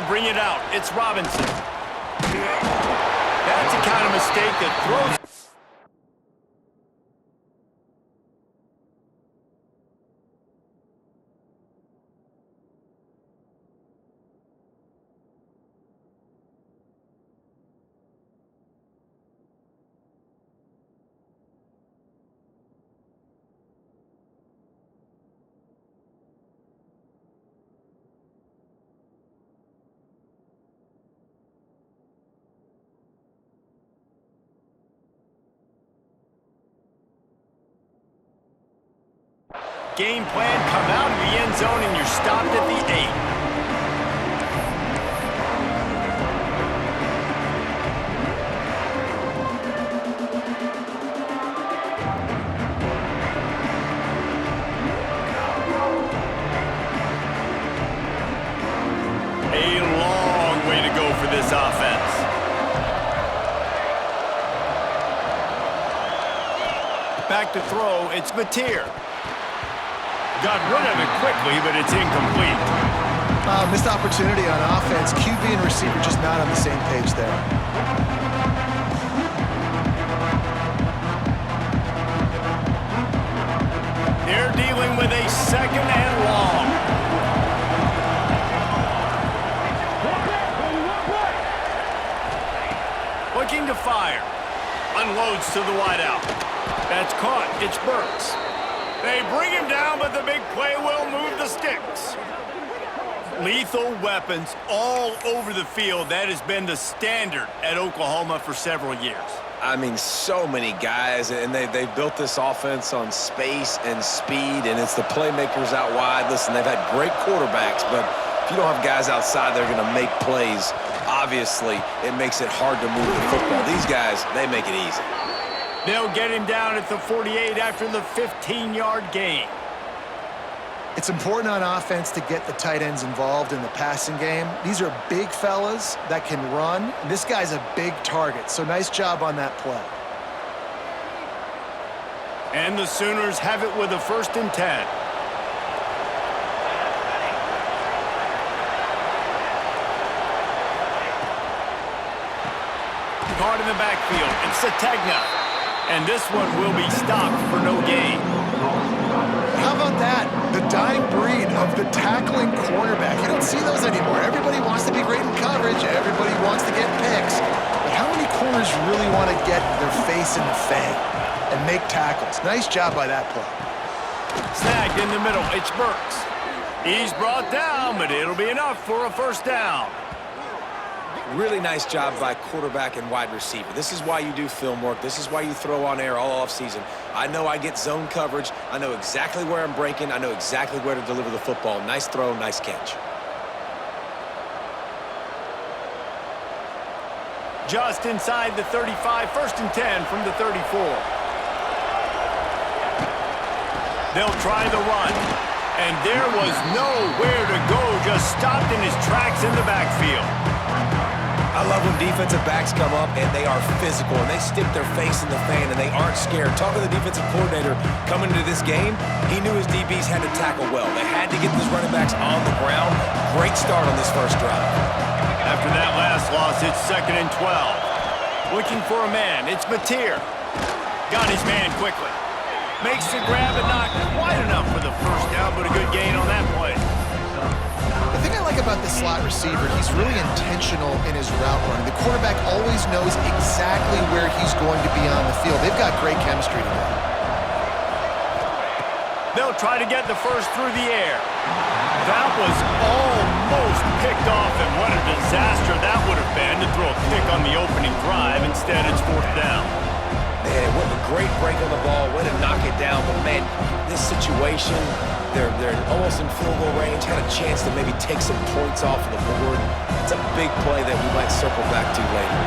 They'll bring it out. It's Robinson. That's the kind of mistake that throws... Game plan, come out of the end zone, and you're stopped at the 8. A long way to go for this offense. Back to throw, it's Mateer. Got rid of it quickly, but it's incomplete. Missed opportunity on offense. QB and receiver just not on the same page there. They're dealing with a 2nd and long. Looking to fire. Unloads to the wideout. That's caught. It's Burks. They bring him down, but the big play will move the sticks. Lethal weapons all over the field. That has been the standard at Oklahoma for several years. I mean, so many guys, and they built this offense on space and speed, and it's the playmakers out wide. Listen, they've had great quarterbacks, but if you don't have guys outside, they're going to make plays. Obviously, it makes it hard to move the football. These guys, they make it easy. They'll get him down at the 48 after the 15-yard gain. It's important on offense to get the tight ends involved in the passing game. These are big fellas that can run. And this guy's a big target, so nice job on that play. And the Sooners have it with a 1st and 10. Card in the backfield. It's Sategna. And this one will be stopped for no gain. How about that? The dying breed of the tackling cornerback. You don't see those anymore. Everybody wants to be great in coverage. Everybody wants to get picks. But how many corners really want to get their face in the fang and make tackles? Nice job by that play. Snagged in the middle. It's Burks. He's brought down, but it'll be enough for a 1st down. Really nice job by quarterback and wide receiver. This is why you do film work. This is why you throw on air all offseason. I know I get zone coverage. I know exactly where I'm breaking. I know exactly where to deliver the football. Nice throw, nice catch. Just inside the 35, 1st and 10 from the 34. They'll try the run. And there was nowhere to go, just stopped in his tracks in the backfield. I love when defensive backs come up and they are physical and they stick their face in the fan and they aren't scared. Talking to the defensive coordinator coming into this game, he knew his DBs had to tackle well. They had to get these running backs on the ground. Great start on this 1st drive. After that last loss, it's 2nd and 12. Looking for a man. It's Mateer. Got his man quickly. Makes the grab, but not quite enough for the 1st down, but a good gain on that play. The thing I like about the slot receiver, he's really intentional in his route running. The quarterback always knows exactly where he's going to be on the field. They've got great chemistry together. They'll try to get the 1st through the air. That was almost picked off, and what a disaster that would have been to throw a pick on the opening drive. Instead, it's 4th down. Man, what a great break on the ball. Way to knock it down. But, man, this situation, they're almost in field goal range. Had a chance to maybe take some points off of the board. It's a big play that we might circle back to later.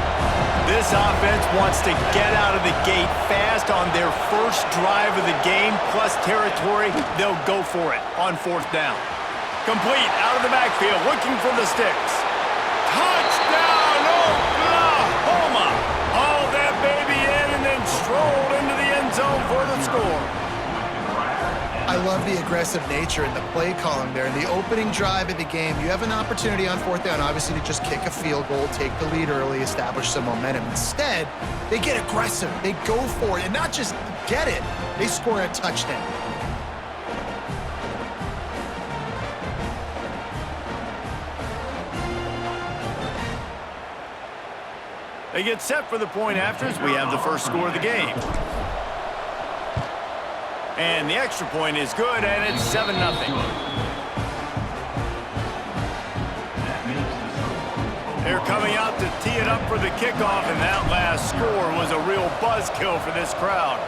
This offense wants to get out of the gate fast on their 1st drive of the game, plus territory. They'll go for it on 4th down. Complete out of the backfield, looking for the sticks. Touchdown, Oklahoma! Hauled that baby in and then strolled into the end zone for the score. I love the aggressive nature in the play column there. In the opening drive of the game, you have an opportunity on fourth down, obviously, to just kick a field goal, take the lead early, establish some momentum. Instead, they get aggressive. They go for it, and not just get it, they score a touchdown. They get set for the point afters. We have the first score of the game. And the extra point is good, and it's 7-0. They're coming out to tee it up for the kickoff, and that last score was a real buzzkill for this crowd.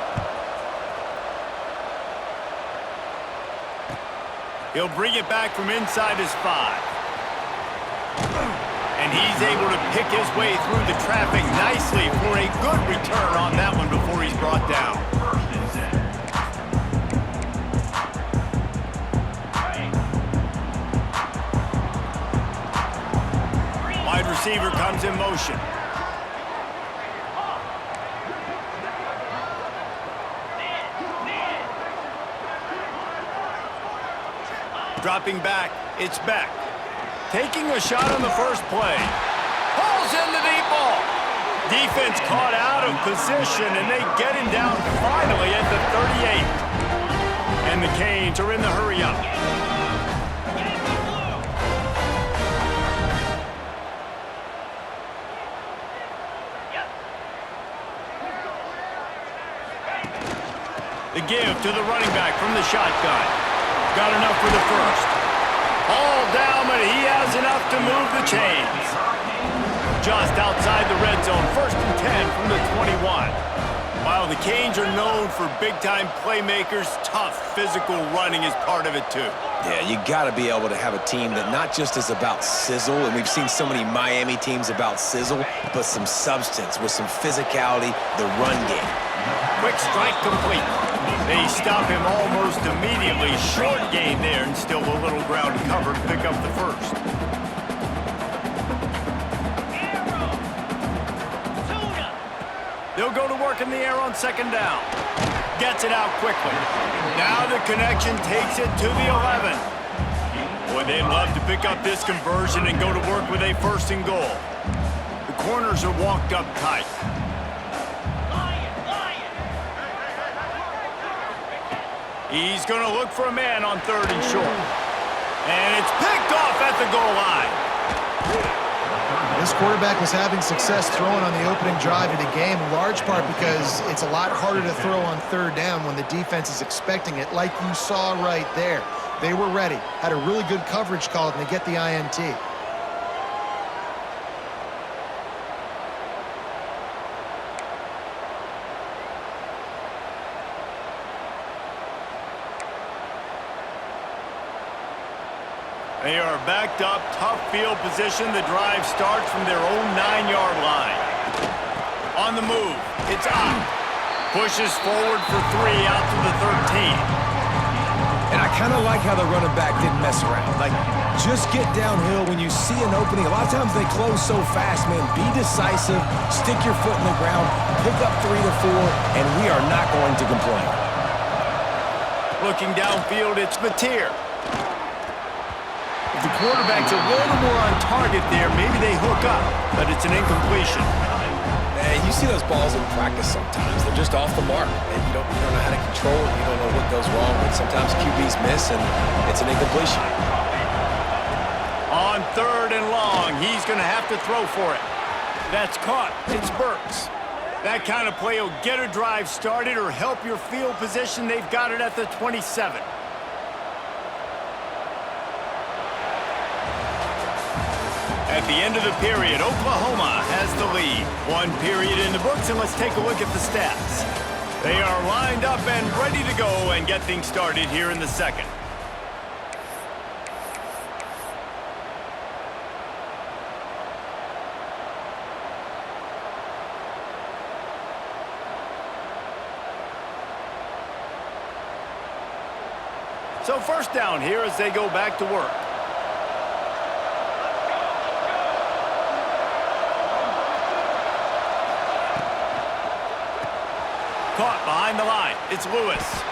He'll bring it back from inside his 5. And he's able to pick his way through the traffic nicely for a good return on that one before he's brought down. Wide receiver comes in motion. Dropping back, it's Beck. Taking a shot on the first play. Pulls in the deep ball. Defense caught out of position, and they get him down finally at the 38. And the Canes are in the hurry-up. The give to the running back from the shotgun. Got enough for the first. All down, but he has enough to move the chains. Just outside the red zone, 1st and 10 from the 21. While the Canes are known for big-time playmakers, tough physical running is part of it too. Yeah, you got to be able to have a team that not just is about sizzle, and we've seen so many Miami teams about sizzle, but some substance with some physicality, the run game. Quick strike complete. They stop him almost immediately. Short gain there, and still a little ground cover to pick up the first. They'll go to work in the air on 2nd down. Gets it out quickly. Now the connection takes it to the 11. Boy, they'd love to pick up this conversion and go to work with a 1st and goal. The corners are walked up tight. He's going to look for a man on 3rd and short. And it's picked off at the goal line. This quarterback was having success throwing on the opening drive of the game, in large part because it's a lot harder to throw on 3rd down when the defense is expecting it, like you saw right there. They were ready, had a really good coverage call, and they get the INT. They are backed up, tough field position. The drive starts from their own 9-yard line. On the move, it's up. Pushes forward for 3 out to the 13. And I kind of like how the running back didn't mess around. Like, just get downhill when you see an opening. A lot of times they close so fast, man. Be decisive, stick your foot in the ground, pick up 3 to 4, and we are not going to complain. Looking downfield, it's Mateer. If the quarterback's a little more on target there, maybe they hook up, but it's an incompletion. Man, you see those balls in practice sometimes. They're just off the mark, and you don't know how to control it. You don't know what goes wrong, but sometimes QBs miss, and it's an incompletion. On 3rd and long, he's going to have to throw for it. That's caught. It's Burks. That kind of play will get a drive started or help your field position. They've got it at the 27. At the end of the period, Oklahoma has the lead. 1 period in the books, and let's take a look at the stats. They are lined up and ready to go and get things started here in the 2nd. So 1st down here as they go back to work. Caught behind the line. It's Lewis.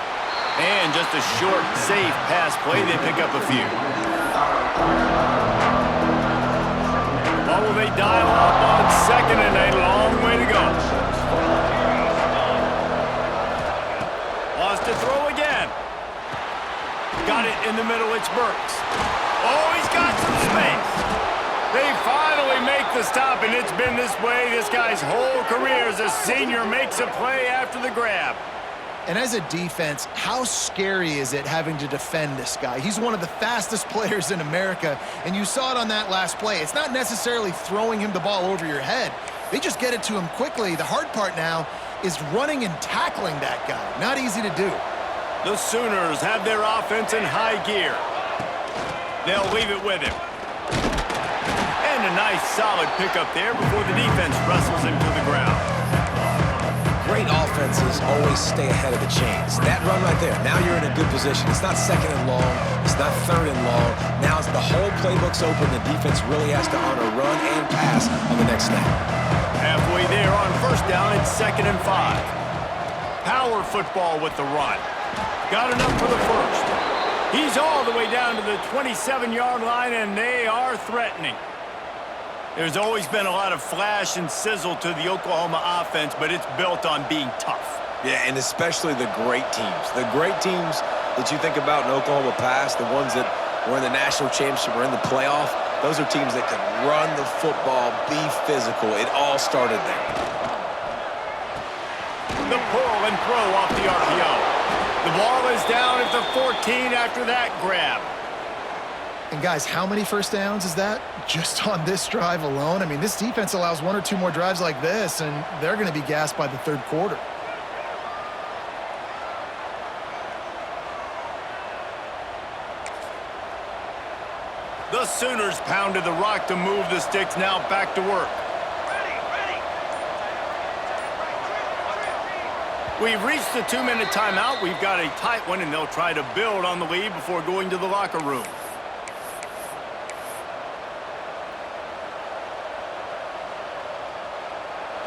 And just a short, safe pass play. They pick up a few. What will they dial up on second and a long way to go? Wants to throw again. Got it in the middle. It's Burks. Oh, he's got some space. They finally make the stop, and it's been this way this guy's whole career as a senior makes a play after the grab. And as a defense, how scary is it having to defend this guy? He's one of the fastest players in America, and you saw it on that last play. It's not necessarily throwing him the ball over your head. They just get it to him quickly. The hard part now is running and tackling that guy. Not easy to do. The Sooners have their offense in high gear. They'll leave it with him. And a nice, solid pickup there before the defense wrestles him to the ground. Great offenses always stay ahead of the chains. That run right there, now you're in a good position. It's not second and long. It's not third and long. Now it's the whole playbook's open. The defense really has to honor run and pass on the next snap. Halfway there on first down, it's 2nd and 5. Power football with the run. Got enough for the first. He's all the way down to the 27-yard line, and they are threatening. There's always been a lot of flash and sizzle to the Oklahoma offense, but it's built on being tough. Yeah, and especially the great teams. The great teams that you think about in Oklahoma past, the ones that were in the national championship or in the playoff, those are teams that can run the football, be physical. It all started there. The pull and throw off the RPO. The ball is down at the 14 after that grab. And guys, how many first downs is that just on this drive alone? I mean, this defense allows 1 or 2 more drives like this, and they're going to be gassed by the third quarter. The Sooners pounded the rock to move the sticks. Now back to work. We've reached the 2-minute timeout. We've got a tight one, and they'll try to build on the lead before going to the locker room.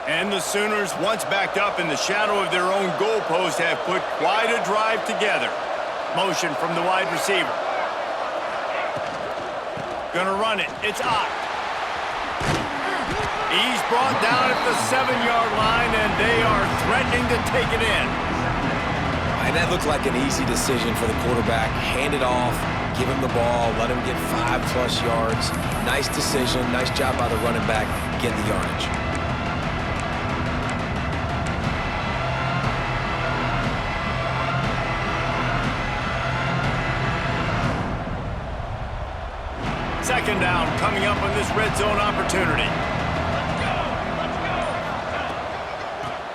And the Sooners, once backed up in the shadow of their own goalpost, have put quite a drive together. Motion from the wide receiver. Gonna run it. It's Ott. He's brought down at the 7-yard line, and they are threatening to take it in. And that looked like an easy decision for the quarterback. Hand it off, give him the ball, let him get 5+ yards. Nice decision. Nice job by the running back getting the yardage. Second down coming up on this red zone opportunity.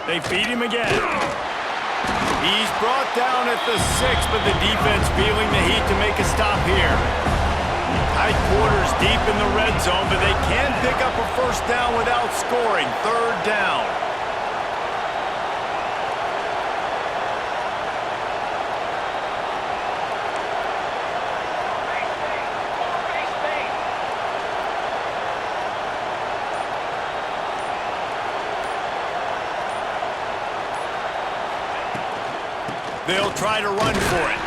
They feed him again. He's brought down at the 6, but the defense feeling the heat to make a stop here. Tight quarters deep in the red zone, but they can pick up a first down without scoring. Third down. They'll try to run for it.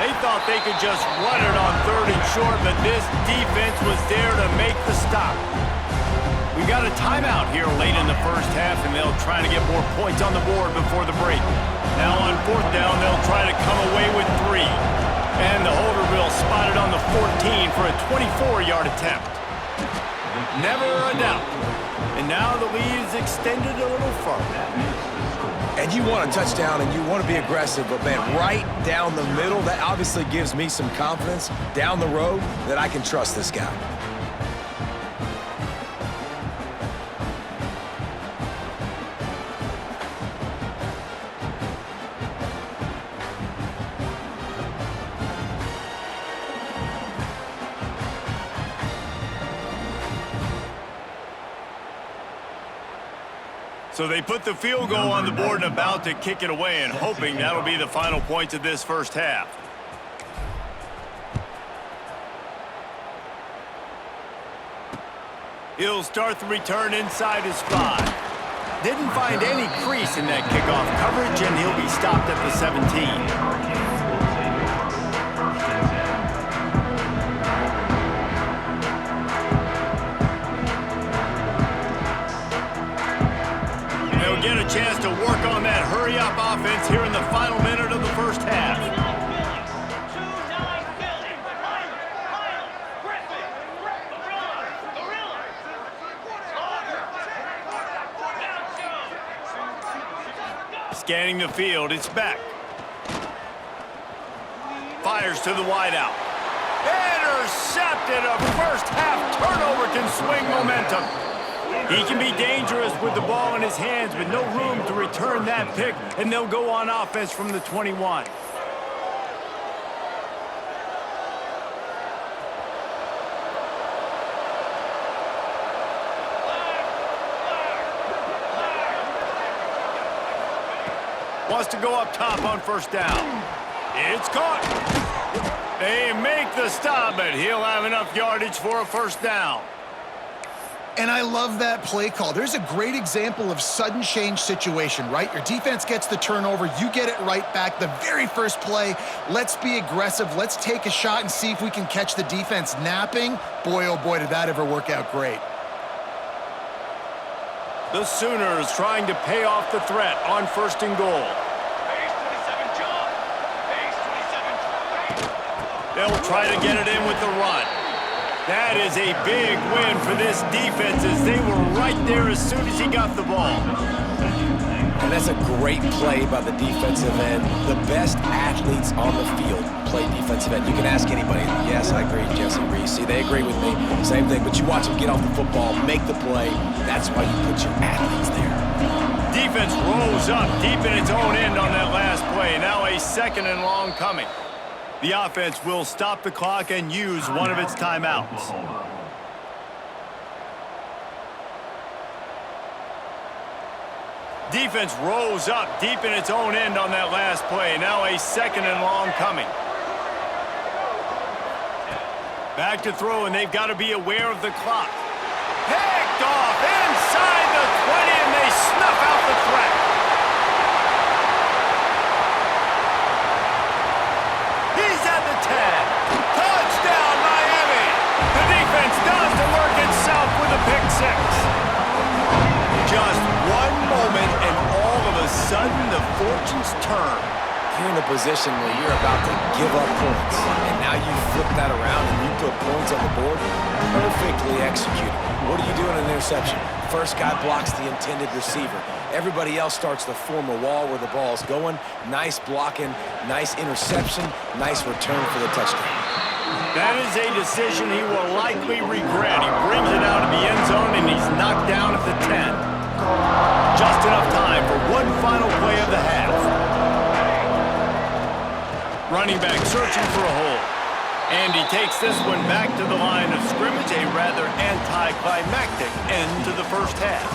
They thought they could just run it on 3rd and short, but this defense was there to make the stop. We got a timeout here late in the first half, and they'll try to get more points on the board before the break. Now on 4th down, they'll try to come away with 3. And the holder will spot it on the 14 for a 24-yard attempt. Never a doubt. And now the lead is extended a little further. And you want a touchdown and you want to be aggressive, but man, right down the middle, that obviously gives me some confidence down the road that I can trust this guy. So they put the field goal on the board and about to kick it away, and hoping that'll be the final point of this first half. He'll start the return inside his 5. Didn't find any crease in that kickoff coverage, and he'll be stopped at the 17. Get a chance to work on that hurry-up offense here in the final minute of the first half. Scanning the field, it's back. Fires to the wideout. Intercepted. A first-half turnover can swing momentum. He can be dangerous with the ball in his hands, but no room to return that pick, and they'll go on offense from the 21. Wants to go up top on first down. It's caught. They make the stop, but he'll have enough yardage for a first down. And I love that play call. There's a great example of sudden change situation, right? Your defense gets the turnover, you get it right back. The very first play, let's be aggressive. Let's take a shot and see if we can catch the defense napping. Boy, oh boy, did that ever work out great. The Sooners trying to pay off the threat on first and goal. They'll try to get it in with the run. That is a big win for this defense as they were right there as soon as he got the ball. And that's a great play by the defensive end. The best athletes on the field play defensive end. You can ask anybody. Yes, I agree, Jesse Reese. See, they agree with me. Same thing. But you watch them get off the football, make the play. That's why you put your athletes there. Defense rolls up deep in its own end on that last play. Now a second and long coming. The offense will stop the clock and use one of its timeouts. Defense rolls up deep in its own end on that last play. Now a second and long coming. Back to throw, and they've got to be aware of the clock. Picked off inside the 20, and they snuff out the threat. He's at the 10. Touchdown, Miami. The defense does the work itself with a pick six. Just one moment, and all of a sudden, the fortunes turn. You're in a position where you're about to give up points, and now you flip that around and you put points on the board. Perfectly executed. What do you do in an interception? First guy blocks the intended receiver. Everybody else starts to form a wall where the ball's going. Nice blocking, nice interception, nice return for the touchdown. That is a decision he will likely regret. He brings it out of the end zone, and he's knocked down at the 10. Just enough time for one final play of the half. Running back searching for a hole. And he takes this one back to the line of scrimmage, a rather anticlimactic end to the first half.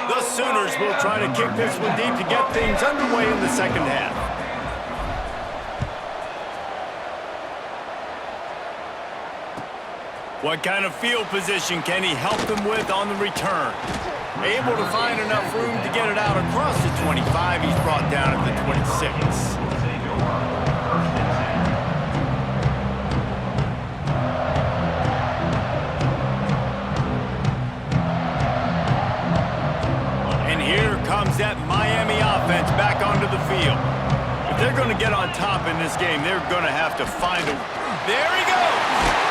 The Sooners will try to kick this one deep to get things underway in the second half. What kind of field position can he help them with on the return? Able to find enough room to get it out across the 25. He's brought down at the 26. And here comes that Miami offense back onto the field. If they're going to get on top in this game, they're going to have to find a... There he goes!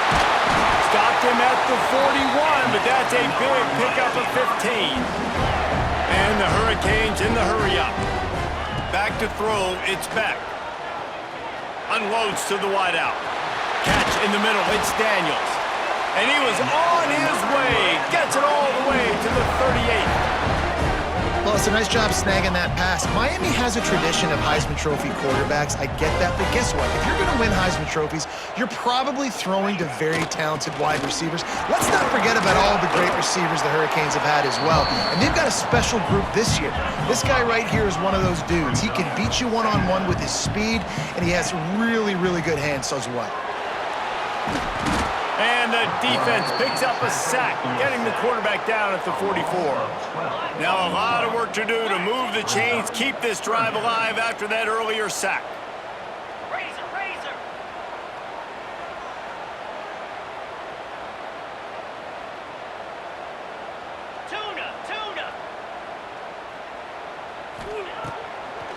Stopped him at the 41, but that's a big pickup of 15. And the Hurricanes in the hurry-up. Back to throw, it's back. Unloads to the wideout. Catch in the middle, it's Daniels. And he was on his way. Gets it all the way to the 38. Well, it's a nice job snagging that pass. Miami has a tradition of Heisman Trophy quarterbacks. I get that, but guess what? If you're going to win Heisman Trophies, you're probably throwing to very talented wide receivers. Let's not forget about all the great receivers the Hurricanes have had as well. And they've got a special group this year. This guy right here is one of those dudes. He can beat you one-on-one with his speed, and he has really, really good hands as well. And the defense picks up a sack, getting the quarterback down at the 44. Now a lot of work to do to move the chains, keep this drive alive after that earlier sack. Razor. Tuna.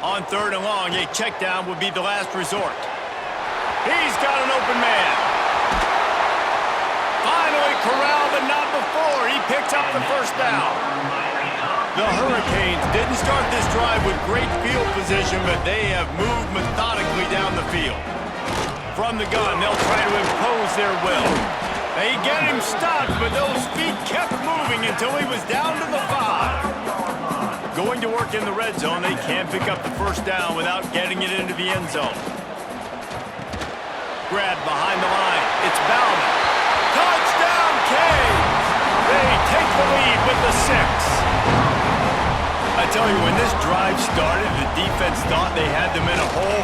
On 3rd and long, a check down would be the last resort. He's got an open man. Finally corralled, but not before. He picks up the first down. The Hurricanes didn't start this drive with great field position, but they have moved methodically down the field. From the gun, they'll try to impose their will. They get him stopped, but those feet kept moving until he was down to the 5. Going to work in the red zone, they can't pick up the first down without getting it into the end zone. Grabbed behind the line. It's Bauman. Touchdown, Canes! They take the lead with the 6. I tell you, when this drive started, the defense thought they had them in a hole.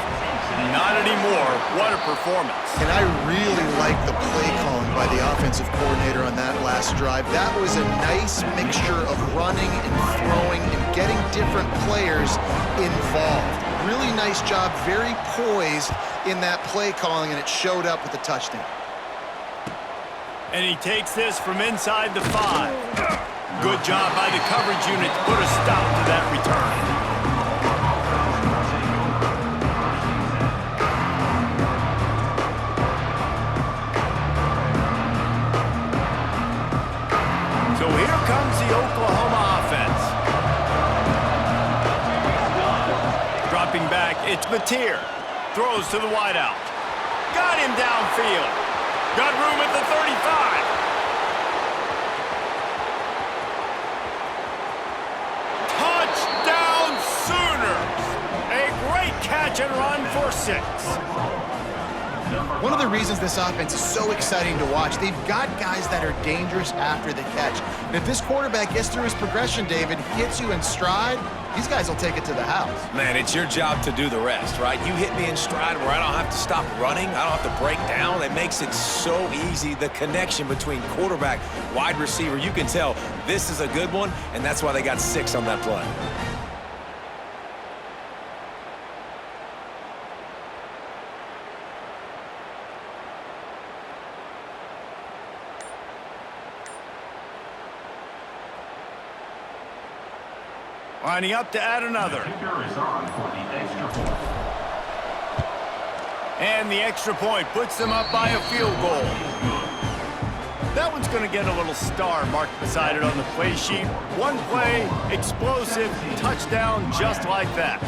Not anymore. What a performance. And I really like the play calling by the offensive coordinator on that last drive. That was a nice mixture of running and throwing and getting different players involved. Really nice job, very poised in that play calling, and it showed up with the touchdown. And he takes this from inside the 5. Good job by the coverage unit to put a stop to that return. So here comes the Oklahoma offense. Dropping back, it's Mateer. Throws to the wideout. Got him downfield. Got room at the 35. Touchdown Sooners. A great catch and run for 6. One of the reasons this offense is so exciting to watch, they've got guys that are dangerous after the catch. And if this quarterback gets through his progression, David, hits you in stride, these guys will take it to the house. Man, it's your job to do the rest, right? You hit me in stride where I don't have to stop running. I don't have to break down. It makes it so easy. The connection between quarterback, wide receiver, you can tell this is a good one, and that's why they got 6 on that play. Lining up to add another. And the extra point puts them up by a field goal. That one's going to get a little star marked beside it on the play sheet. One play, explosive, touchdown just like that.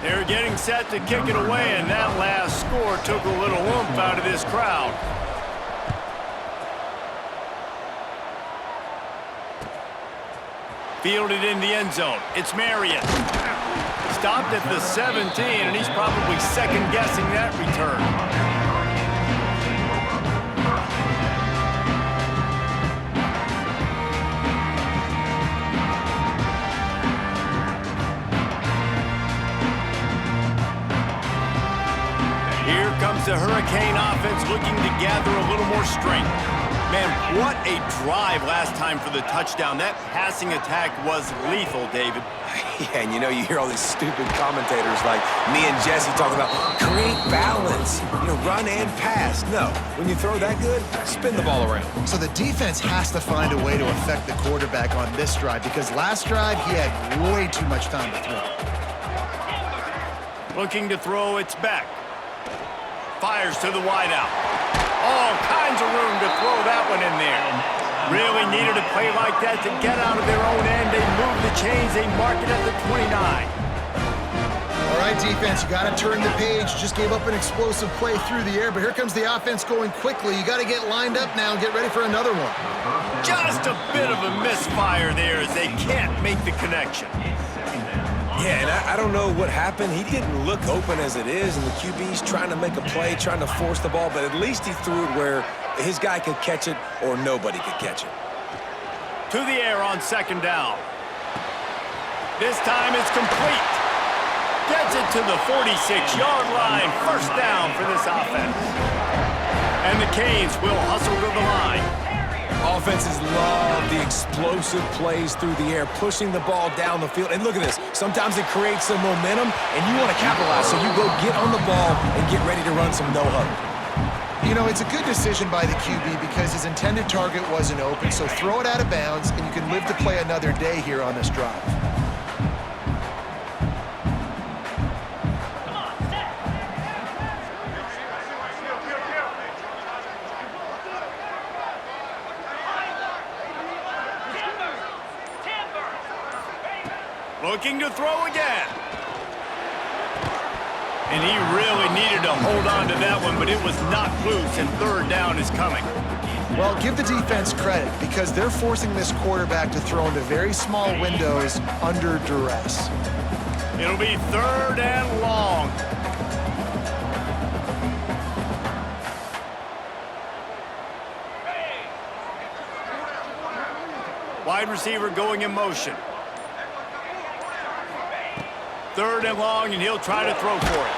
They're getting set to kick it away, and that last score took a little oomph out of this crowd. Fielded in the end zone. It's Marion. Stopped at the 17, and he's probably second-guessing that return. Here comes the Hurricane offense looking to gather a little more strength. Man, what a drive last time for the touchdown. That passing attack was lethal, David. Yeah, and you hear all these stupid commentators like me and Jesse talking about create balance, run and pass. No, when you throw that good, spin the ball around. So the defense has to find a way to affect the quarterback on this drive, because last drive he had way too much time to throw. Looking to throw, it's back. Fires to the wideout. All kinds of room to throw that one in there. Really needed a play like that to get out of their own end. They move the chains. They mark it at the 29. All right, right, defense. You got to turn the page. Just gave up an explosive play through the air, but here comes the offense going quickly. You got to get lined up now and get ready for another one. Just a bit of a misfire there as they can't make the connection. Yeah, and I don't know what happened. He didn't look open as it is, and the QB's trying to make a play, trying to force the ball, but at least he threw it where his guy could catch it or nobody could catch it. To the air on second down. This time it's complete. Gets it to the 46-yard line. First down for this offense. And the Canes will hustle to the line. Offenses love the explosive plays through the air, pushing the ball down the field. And look at this. Sometimes it creates some momentum, and you want to capitalize. So you go get on the ball and get ready to run some no-huddle. You know, it's a good decision by the QB because his intended target wasn't open, so throw it out of bounds, and you can live to play another day here on this drive. Looking to throw again. And he really needed to hold on to that one, but it was knocked loose, and third down is coming. Well, give the defense credit because they're forcing this quarterback to throw into very small windows under duress. It'll be third and long. Wide receiver going in motion. Third and long, and he'll try to throw for it.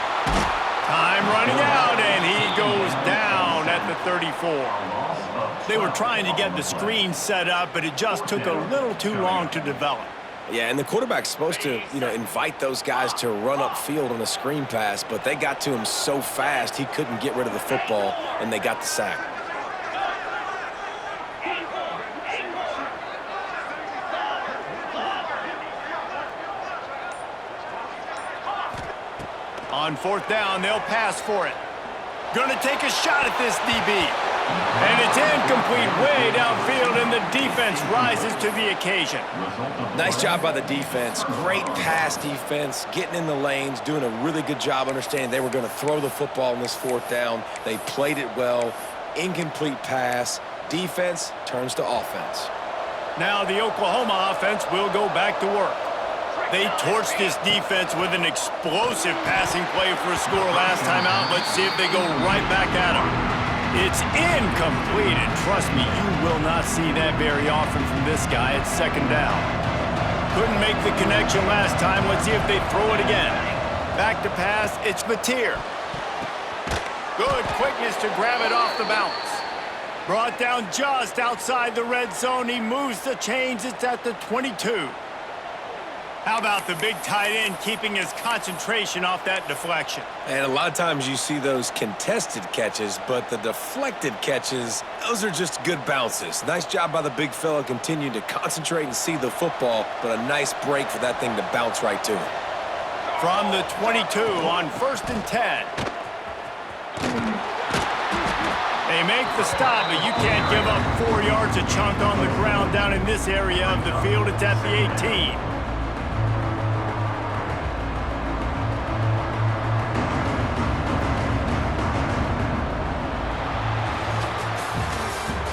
Time running out, and he goes down at the 34. They were trying to get the screen set up, but it just took a little too long to develop. Yeah, and the quarterback's supposed to, invite those guys to run upfield on a screen pass, but they got to him so fast he couldn't get rid of the football, and they got the sack. On fourth down, they'll pass for it. Gonna take a shot at this DB. And it's incomplete way downfield, and the defense rises to the occasion. Nice job by the defense. Great pass defense, getting in the lanes, doing a really good job understanding they were going to throw the football in this fourth down. They played it well. Incomplete pass. Defense turns to offense. Now the Oklahoma offense will go back to work. They torched this defense with an explosive passing play for a score last time out. Let's see if they go right back at him. It's incomplete, and trust me, you will not see that very often from this guy. It's second down. Couldn't make the connection last time. Let's see if they throw it again. Back to pass, it's Mateer. Good quickness to grab it off the bounce. Brought down just outside the red zone. He moves the chains. It's at the 22. How about the big tight end keeping his concentration off that deflection? And a lot of times you see those contested catches, but the deflected catches, those are just good bounces. Nice job by the big fella, continuing to concentrate and see the football, but a nice break for that thing to bounce right to him. From the 22 on 1st and 10. They make the stop, but you can't give up 4 yards a chunk on the ground down in this area of the field. It's at the 18.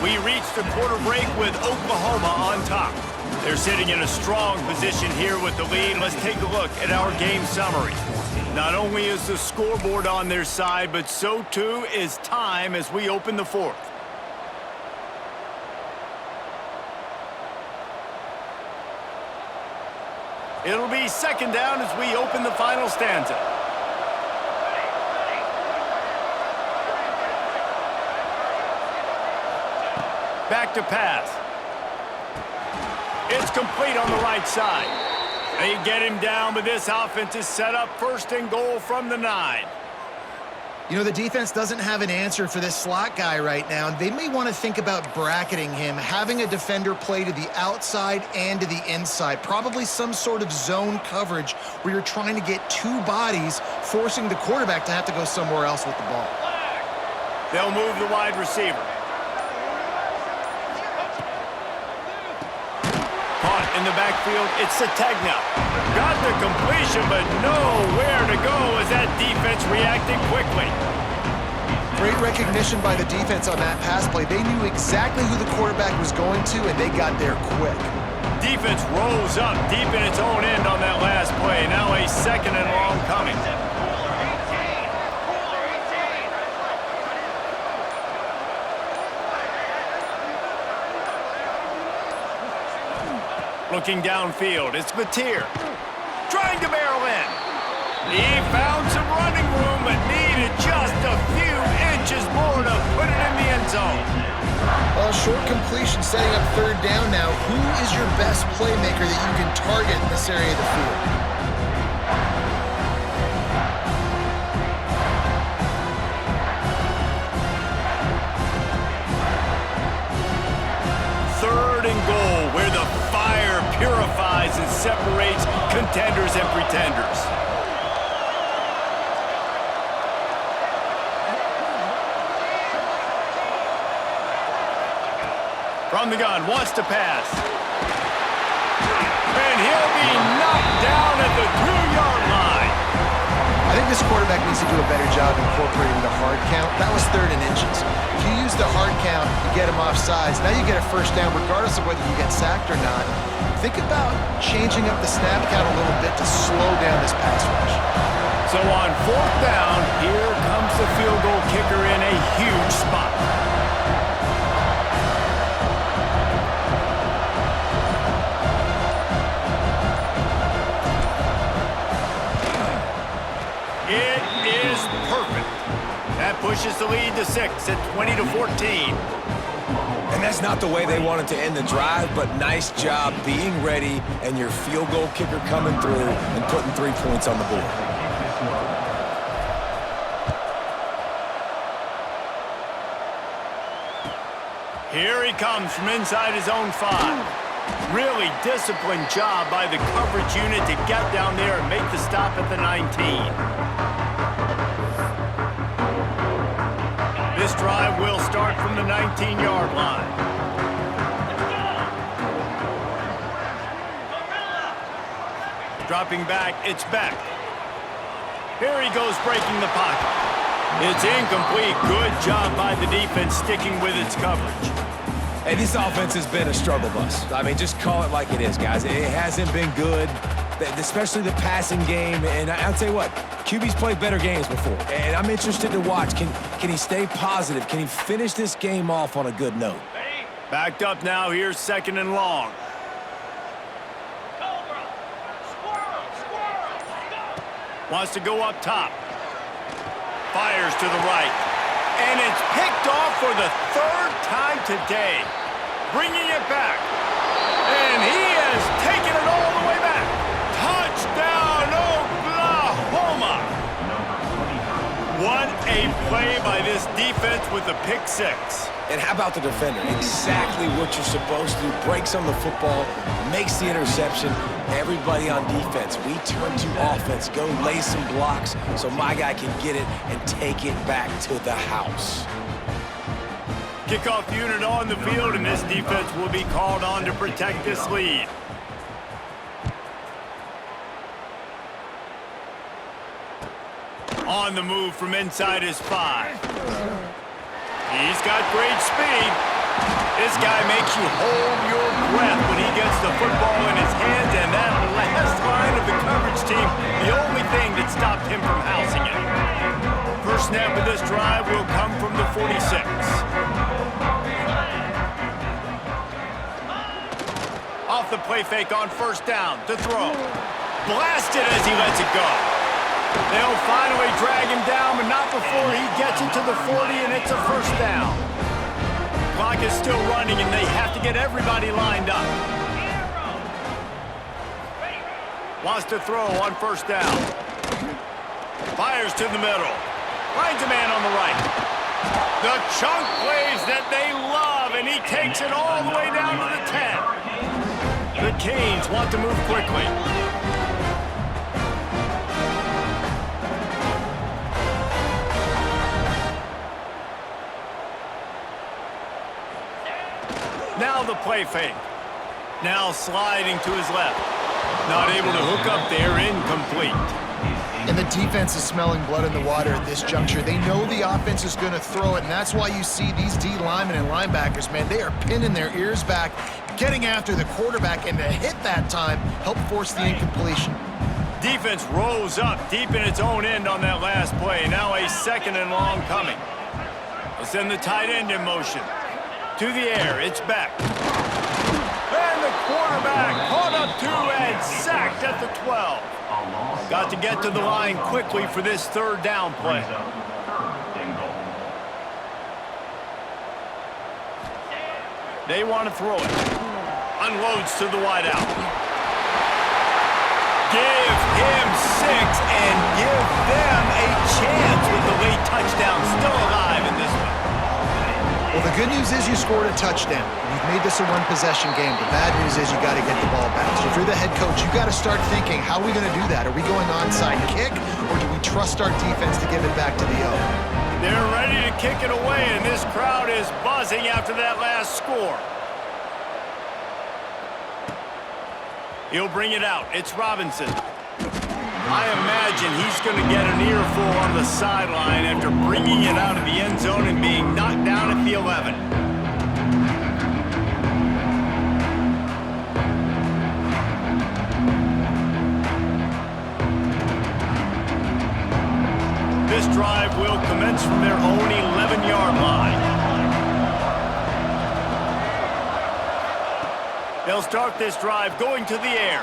We reached the quarter break with Oklahoma on top. They're sitting in a strong position here with the lead. Let's take a look at our game summary. Not only is the scoreboard on their side, but so too is time as we open the fourth. It'll be second down as we open the final stanza. Back to pass. It's complete on the right side. They get him down, but this offense is set up 1st and goal from the 9. You know, the defense doesn't have an answer for this slot guy right now. They may want to think about bracketing him, having a defender play to the outside and to the inside. Probably some sort of zone coverage where you're trying to get 2 bodies, forcing the quarterback to have to go somewhere else with the ball. They'll move the wide receiver. Caught in the backfield. It's Sategna. Got the completion, but nowhere to go as that defense reacted quickly. Great recognition by the defense on that pass play. They knew exactly who the quarterback was going to, and they got there quick. Defense rolls up deep in its own end on that last play. Now a 2nd and long coming. Looking downfield, it's Mateer. Trying to barrel in. He found some running room, but needed just a few inches more to put it in the end zone. Well, short completion setting up 3rd down now. Who is your best playmaker that you can target in this area of the field? Third and goal, where the fire purifies and separates contenders and pretenders. From the gun, wants to pass. And he'll be knocked down at the 2-yard line. I think this quarterback needs to do a better job incorporating the hard count. That was 3rd and inches. If you use the hard count, you get him off sides. Now you get a 1st down regardless of whether you get sacked or not. Think about changing up the snap count a little bit to slow down this pass rush. So on 4th down, here comes the field goal kicker in a huge spot. It is perfect. That pushes the lead to 6 at 20-14. And that's not the way they wanted to end the drive, but nice job being ready and your field goal kicker coming through and putting 3 points on the board. Here he comes from inside his own 5. Really disciplined job by the coverage unit to get down there and make the stop at the 19. This drive will start from the 19-yard line. Dropping back, it's Beck. Here he goes breaking the pocket. It's incomplete. Good job by the defense sticking with its coverage. Hey, this offense has been a struggle bus. I mean, just call it like it is, guys. It hasn't been good, especially the passing game. And I'll tell you what, QB's played better games before. And I'm interested to watch. Can he stay positive? Can he finish this game off on a good note? Backed up now. Here's 2nd and long. Wants to go up top. Fires to the right. And it's picked off for the 3rd time today. Bringing it back. And he has taken it all the way back. Touchdown, Oklahoma! What a play by this defense with the pick 6. And how about the defender? Exactly what you're supposed to do. Breaks on the football, makes the interception. Everybody on defense, we turn to offense. Go lay some blocks so my guy can get it and take it back to the house. Kickoff unit on the field, and this defense will be called on to protect this lead. On the move from inside his 5. He's got great speed. This guy makes you hold your breath when he gets the football in his hands, and that last line of the coverage team, the only thing that stopped him from housing it. First snap of this drive will come from the 46. Off the play fake on 1st down to throw. Blasted as he lets it go. They'll finally drag him down, but not before he gets it to the 40, and it's a 1st down. Clock is still running, and they have to get everybody lined up. Wants to throw on 1st down. Fires to the middle. Finds a man on the right. The chunk plays that they love, and he takes it all the way down to the 10. The Canes want to move quickly. Now the play fake. Now sliding to his left. Not able to hook up there, incomplete. And the defense is smelling blood in the water at this juncture. They know the offense is going to throw it, and that's why you see these D linemen and linebackers, man, they are pinning their ears back, getting after the quarterback, and to hit that time, help force the incompletion. Defense rose up deep in its own end on that last play. Now a 2nd and long coming. They'll send the tight end in motion. To the air, it's back. And the quarterback caught up to and sacked at the 12. Got to get to the line quickly for this 3rd down play. They want to throw it. Unloads to the wideout. Give him 6 and give them a chance with the late touchdown still alive in this one. Well, the good news is you scored a touchdown. You've made this a one-possession game. The bad news is you got to get the ball back. So if you're the head coach, you got to start thinking, how are we going to do that? Are we going onside kick, or do we trust our defense to give it back to the O? They're ready to kick it away, and this crowd is buzzing after that last score. He'll bring it out. It's Robinson. I imagine he's going to get an earful on the sideline after bringing it out of the end zone and being knocked down at the 11. This drive will commence from their own 11-yard line. They'll start this drive going to the air.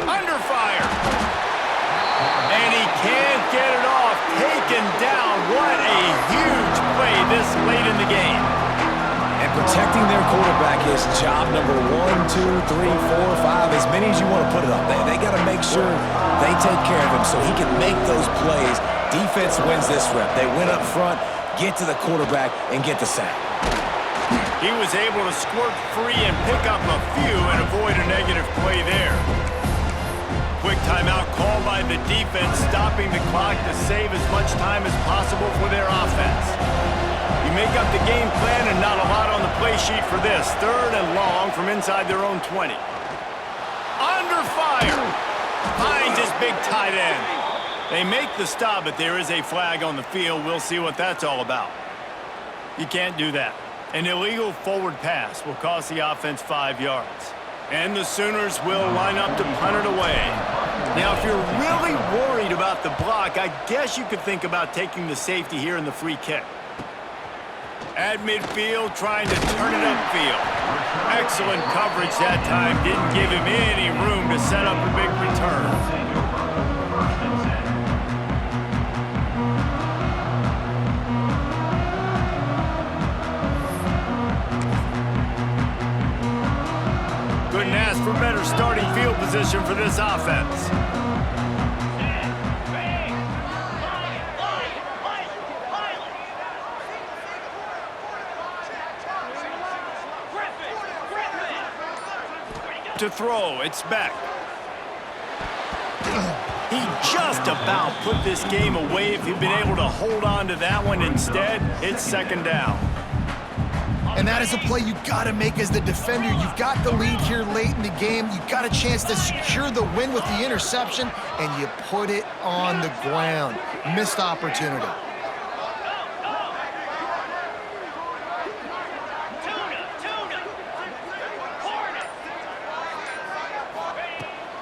Under fire. And he can't get it off. Taken down. What a huge play this late in the game. And protecting their quarterback is job number 1, 2, 3, 4, 5, as many as you want to put it up. They got to make sure they take care of him so he can make those plays. Defense wins this rep. They win up front, get to the quarterback, and get the sack. He was able to squirt free and pick up a few and avoid a negative play there. Quick timeout called by the defense, stopping the clock to save as much time as possible for their offense. You make up the game plan and not a lot on the play sheet for this. 3rd and long from inside their own 20. Under fire. Finds his big tight end. They make the stop, but there is a flag on the field. We'll see what that's all about. You can't do that. An illegal forward pass will cost the offense 5 yards. And the Sooners will line up to punt it away. Now, if you're really worried about the block, I guess you could think about taking the safety here in the free kick. At midfield, trying to turn it upfield. Excellent coverage that time. Didn't give him any room to set up a big return. Couldn't ask for better starting field position for this offense. To throw, it's back. He just about put this game away if he'd been able to hold on to that one. Instead, it's 2nd down. And that is a play you got to make as the defender. You've got the lead here late in the game. You got a chance to secure the win with the interception, and you put it on the ground. Missed opportunity.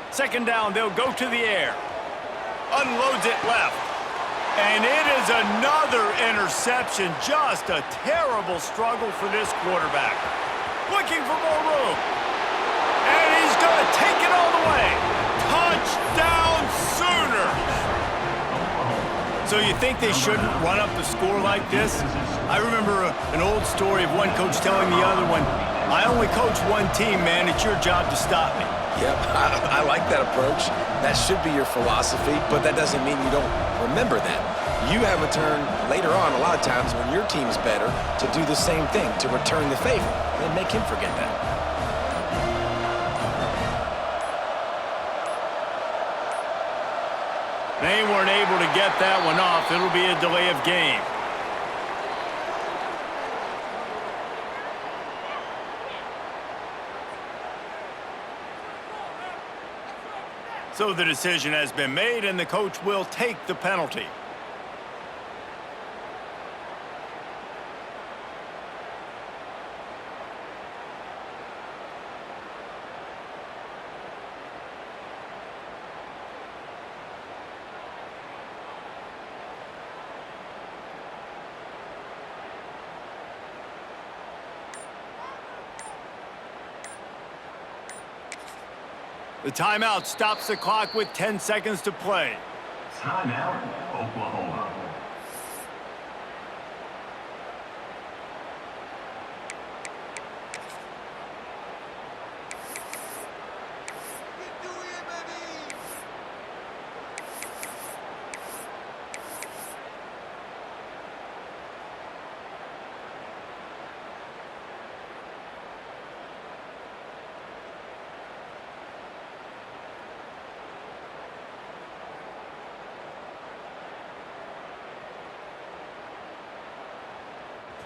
Second down, they'll go to the air. Unloads it left. And it is another interception. Just a terrible struggle for this quarterback. Looking for more room. And he's going to take it all the way. Touchdown Sooners! So you think they shouldn't run up the score like this? I remember an old story of one coach telling the other one, I only coach one team, man. It's your job to stop me. Yep, I like that approach. That should be your philosophy, but that doesn't mean you don't remember that. You have a turn later on, a lot of times, when your team's better, to do the same thing, to return the favor, and make him forget that. They weren't able to get that one off. It'll be a delay of game. So the decision has been made, and the coach will take the penalty. The timeout stops the clock with 10 seconds to play. Timeout, Oklahoma.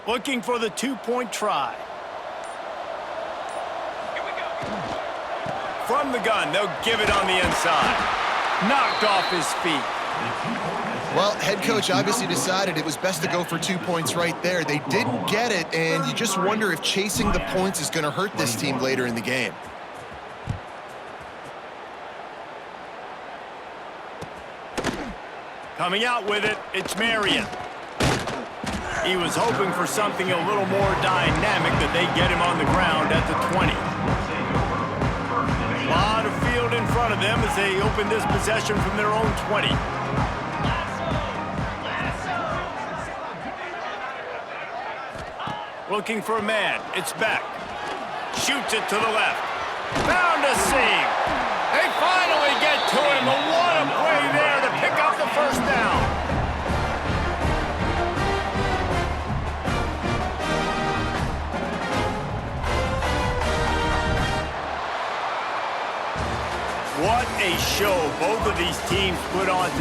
Looking for the two-point try. Here we go. From the gun, they'll give it on the inside. Knocked off his feet. Well, head coach obviously decided it was best to go for 2 points right there. They did get it, and you just wonder if chasing the points is going to hurt this team later in the game. Coming out with it, it's Marion. He was hoping for something a little more dynamic, that they get him on the ground at the 20. A lot of field in front of them as they open this possession from their own 20. Looking for a man. It's Beck. Shoots it to the left. Found a seam. They finally get to him. But what a play there to pick up the first down. What a show both of these teams put on today.